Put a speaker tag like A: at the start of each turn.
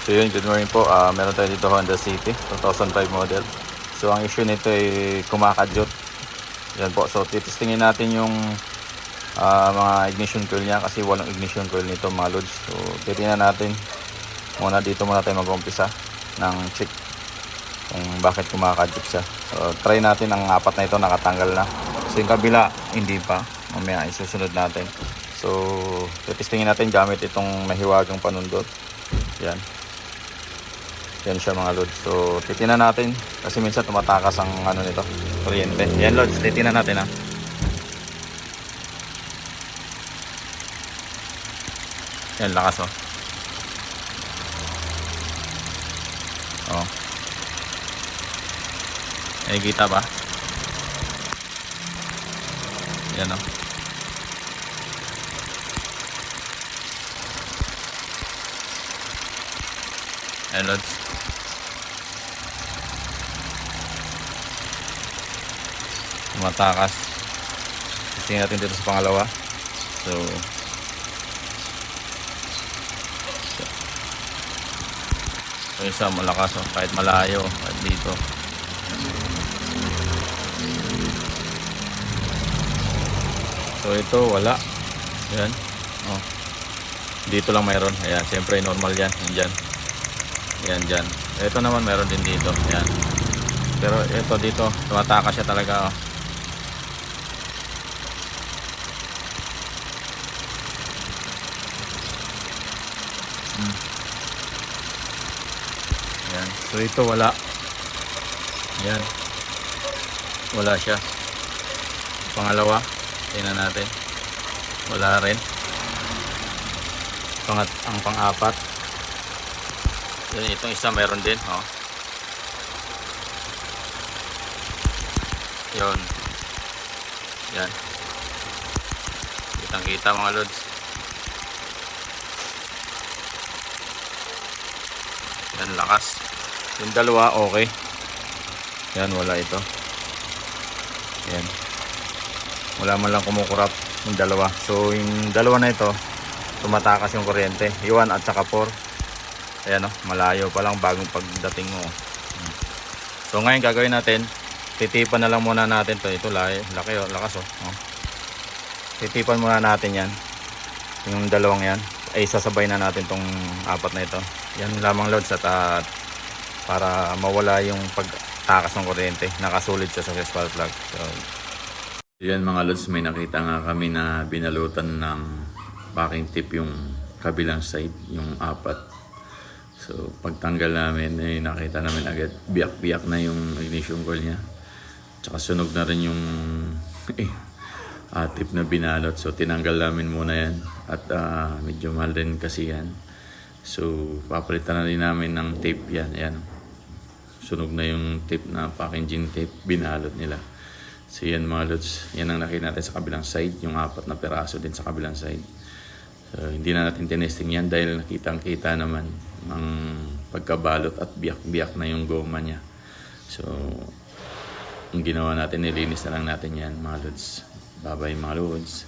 A: So yun, good morning po. Meron tayo dito Honda City 2005 model. So ang issue nito ay kumakadyot. Yan po. So titistingin natin yung mga ignition coil niya kasi walang ignition coil nito mga lods. So titingnan natin muna dito muna tayo mag-umpisa ng check kung bakit kumakadyot siya. So try natin ang apat na ito, nakatanggal na. So yung kabila hindi pa. Mamaya isusunod natin. So titistingin natin gamit itong mahiwagang panundot. Yan. Yan siya mga lods. So titingnan natin kasi minsan tumatakas ang ano nito, kuryente. Yan lods, titingnan natin ha. Yan, lakas oh. Oh. Nakikita ba? Yan oh. Yan lods. Tumatakas. Tingnan natin dito sa pangalawa. So isa malakas oh, kahit malayo kahit dito. So ito wala. Yan. Oh. Dito lang mayroon. Ayan, siyempre normal yan. Yan. Yan dyan. Ito naman meron din dito. Yan. Pero ito dito tumatakas siya talaga oh. Yan. So ito wala. Yan. Wala siya. Pangalawa, tingnan natin. Wala rin. Ang pang-apat. Yan, itong isa meron din, oh. Yon. Yan. Kitang-kita mga lods. Yan, lakas. Yung dalawa okay. Yan, wala ito. Yan. Wala man lang kumukurap yung dalawa. So yung dalawa na ito tumatakas yung kuryente. Iwan at saka 4. Ayan oh, malayo pa lang bagong pagdating mo. So ngayon gagawin natin, titipan na lang muna natin to. Ito laki oh, lakas oh. Titipan muna natin yan. Yung dalawang yan ay sasabay na natin tong apat na ito. Yan lamang loads at para mawala yung pagtakas ng kuryente. Nakasulit siya sa spark plug. So yan mga loads, may nakita nga kami na binalutan ng backing tip yung kabilang side, yung apat. So pagtanggal namin ay nakita namin agad biyak-biyak na yung ignition coil niya. Tsaka sunog na rin yung tip na binalot. So tinanggal namin muna yan at medyo mahal din kasi yan. So papalitan na rin namin ng tape yan. Ayan. Sunog na yung tape na packaging tape, binalot nila. So yan mga lods, yan ang nakita natin sa kabilang side, yung apat na peraso din sa kabilang side. So hindi na natin tinesting yan dahil nakitang-kita naman ang pagkabalot at biyak-biyak na yung goma niya. So ang ginawa natin, nilinis na lang natin yan mga lods. Bye bye mga lods.